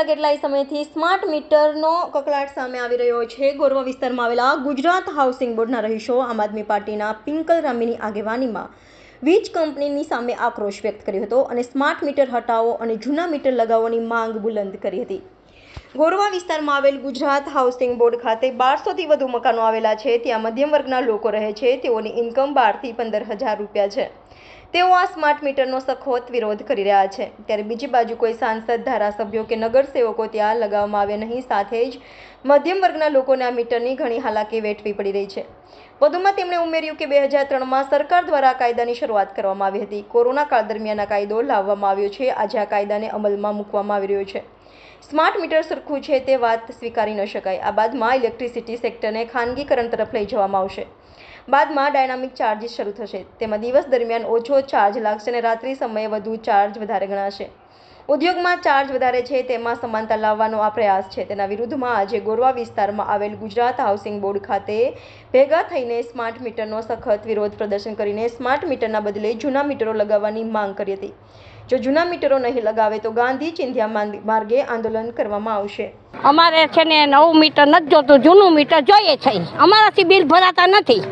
છેલ્લા કેટલાય સમયથી સ્માર્ટ મીટરનો કકળાટ સામે આવી રહ્યો છે। ગોરવા વિસ્તારમાં આવેલા ગુજરાત હાઉસિંગ બોર્ડના રહીશો આમ આદમી પાર્ટીના પિંકલ રામીની આગેવાનીમાં વીજ કંપનીની સામે આક્રોશ વ્યક્ત કર્યો હતો અને સ્માર્ટ મીટર હટાવો અને જૂના મીટર લગાવવાની માંગ બુલંદ કરી હતી। ગોરવા વિસ્તારમાં આવેલ ગુજરાત હાઉસિંગ બોર્ડ ખાતે 1200થી વધુ મકાનો આવેલા છે। ત્યાં મધ્યમ વર્ગના લોકો રહે છે। તેઓની ઇન્કમ 12 થી 15,000 રૂપિયા છે। તેઓ આ સ્માર્ટ મીટરનો સખત વિરોધ કરી રહ્યા છે। ત્યારે બીજી બાજુ કોઈ સાંસદ, ધારાસભ્યો કે નગરસેવકો ત્યાં લગાવવામાં આવે નહીં। સાથે જ મધ્યમ વર્ગના લોકોને આ મીટરની ઘણી હાલાકી વેઠવી પડી રહી છે। વધુમાં તેમણે ઉમેર્યું કે 2003માં સરકાર દ્વારા આ કાયદાની શરૂઆત કરવામાં આવી હતી। કોરોના કાળ દરમિયાન આ કાયદો લાવવામાં આવ્યો છે। આજે આ કાયદાને અમલમાં મૂકવામાં આવી રહ્યો છે। સ્માર્ટ મીટર સરખું છે તે વાત સ્વીકારી ન શકાય। આ બાદમાં ઇલેક્ટ્રિસિટી સેક્ટરને ખાનગીકરણ તરફ લઈ જવામાં આવશે। બાદમાં ડાયનામિક ચાર્જીસ શરૂ થશે। તેમાં દિવસ દરમિયાન ઓછો ચાર્જ લાગશે અને રાત્રિ સમયે વધુ ચાર્જ વધારે ગણાશે। ઉદ્યોગમાં ચાર્જ વધારે છે તેમાં સમાનતા લાવવાનો આ પ્રયાસ છે। તેના વિરુદ્ધમાં આજે ગોરવા વિસ્તારમાં આવેલ ગુજરાત હાઉસિંગ બોર્ડ ખાતે ભેગા થઈને સ્માર્ટ મીટરનો સખત વિરોધ પ્રદર્શન કરીને સ્માર્ટ મીટરના બદલે જૂના મીટરો લગાવવાની માંગ કરી હતી। જો જૂના મીટરો નહીં લગાવે તો ગાંધી ચિંધ્યા માર્ગે આંદોલન કરવામાં આવશે। અમારે છે ને નવું મીટર નથી જોતું, જૂનું મીટર જોઈએ છે। અમારાથી બિલ ભરાતા નથી।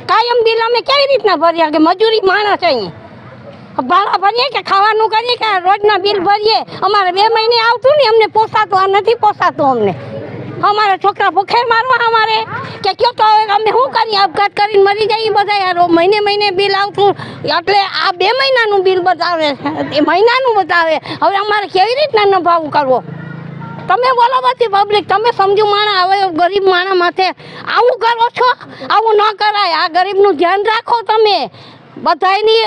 કાયમ બિલ અમે કેવી રીતના ભરીએ કે મજૂરી માણસ અહીંયા ભાડા ભરીએ કે ખાવાનું કરીએ કે રોજના બિલ ભરીએ। અમારે 2 મહિને આવતું ને અમને પોસાતું, આ નથી પોસાતું અમને। અમારા છોકરા ભૂખે મારવા અમારે કે કયો તો અમે શું કરીએ, આપઘાત કરીને મરી જઈએ બધા। મહિને મહિને બિલ આવતું એટલે આ 2 મહિનાનું બિલ બતાવે, એ મહિનાનું બતાવે। હવે અમારે કેવી રીતના નભાવું કરવો? તમે બોલો બધી પબ્લિક, તમે સમજુ માણસ, હવે ગરીબ માણસ માથે આવું કરો છો? આવું ન કરાય। આ ગરીબનું ધ્યાન રાખો તમે, બધાની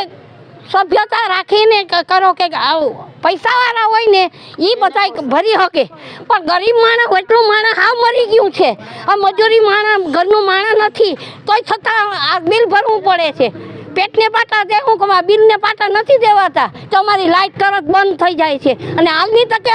સભ્યતા રાખીને કરો કે આવું પૈસાવાળા હોય ને એ બધા ભરી શકે, પણ ગરીબ માણસ એટલું માણસ હાવ મરી ગયું છે। આ મજૂરી માણસ ઘરનું માણસ નથી તોય છતાં આ બિલ ભરવું પડે છે। પેટને પાટા દેવું કે બિલને પાટા નથી દેવાતા તો અમારી લાઇટ તરત બંધ થઈ જાય છે। અને હાલની તકે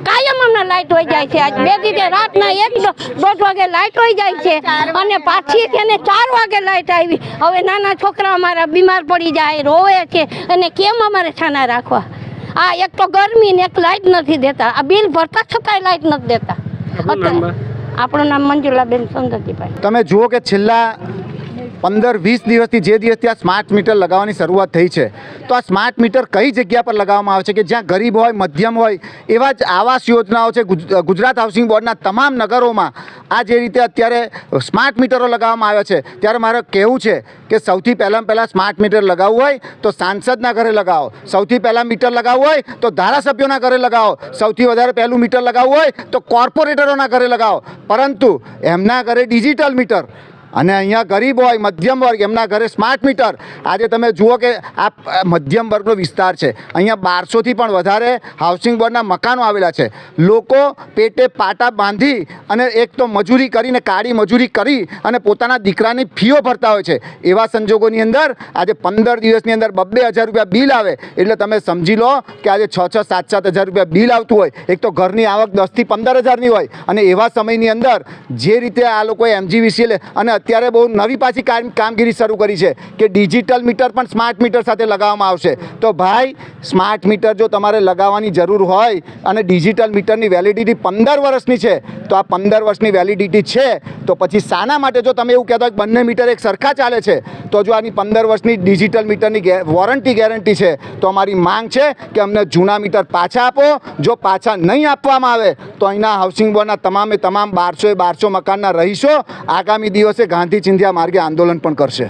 કાયમ અમને લાઇટ હોઈ જાય છે। આજ 2 દિવસે રાતના 1-1:30 વાગે લાઇટ હોઈ જાય છે અને પાછી તેને 4 વાગે લાઇટ આવી। હવે નાના છોકરા અમારા બીમાર પડી જાય, રોવે છે અને કેમ અમારે છાના રાખવા? આ એક તો ગરમી ને એક લાઇટ નથી દેતા, આ બિલ ભરતા છતાંય લાઇટ નથી દેતા। આપણું નામ મંજુલાબેન સુંદરજીભાઈ। તમે જુઓ કે છેલ્લા 15-20 દિવસથી જે દિવસથી આ સ્માર્ટ મીટર લગાવવાની શરૂઆત થઈ છે, તો આ સ્માર્ટ મીટર કઈ જગ્યા પર લગાવવામાં આવે છે કે જ્યાં ગરીબ હોય, મધ્યમ હોય એવા જ આવાસ યોજનાઓ છે। ગુજરાત હાઉસિંગ બોર્ડના તમામ નગરોમાં આ જે રીતે અત્યારે સ્માર્ટ મીટરો લગાવવામાં આવ્યા છે, ત્યારે મારે કહેવું છે કે સૌથી પહેલાં સ્માર્ટ મીટર લગાવવું હોય તો સાંસદના ઘરે લગાવો, સૌથી પહેલાં મીટર લગાવવું હોય તો ધારાસભ્યોના ઘરે લગાવો, સૌથી વધારે પહેલું મીટર લગાવવું હોય તો કોર્પોરેટરોના ઘરે લગાવો, પરંતુ એમના ઘરે ડિજિટલ મીટર અને અહીંયા ગરીબ હોય, મધ્યમ વર્ગ, એમના ઘરે સ્માર્ટ મીટર। આજે તમે જુઓ કે આ મધ્યમ વર્ગનો વિસ્તાર છે, અહીંયા 1200થી પણ વધારે હાઉસિંગ બોર્ડના મકાનો આવેલા છે। લોકો પેટે પાટા બાંધી અને એક તો મજૂરી કરીને, કાળી મજૂરી કરી અને પોતાના દીકરાની ફીઓ ભરતા હોય છે। એવા સંજોગોની અંદર આજે 15 દિવસની અંદર 2,000 રૂપિયા બિલ આવે એટલે તમે સમજી લો કે આજે 6,000, 7,000 રૂપિયા બિલ આવતું હોય। એક તો ઘરની આવક 10,000 થી 15,000ની હોય અને એવા સમયની અંદર જે રીતે આ લોકોએ MGVCL અને અત્યારે બહુ નવી પાછી કામગીરી શરૂ કરી છે કે ડિજિટલ મીટર પણ સ્માર્ટ મીટર સાથે લગાવવામાં આવશે। તો ભાઈ, સ્માર્ટ મીટર જો તમારે લગાવવાની જરૂર હોય અને ડિજિટલ મીટરની વેલિડિટી 15 વર્ષની છે, તો આ 15 વર્ષની વેલિડિટી છે તો પછી શાના માટે જો તમે એવું કહેતા હોય કે બંને મીટર એક સરખા ચાલે છે, તો જો આની 15 વર્ષની ડિજિટલ મીટરની વોરંટી ગેરંટી છે તો અમારી માંગ છે કે અમને જૂના મીટર પાછા આપો। જો પાછા નહીં આપવામાં આવે તો અહીંના હાઉસિંગ બોર્ડના તમામ 1200 મકાનના રહીશો આગામી દિવસે ગાંધી ચિંધ્યા માર્ગે આંદોલન પણ કરશે।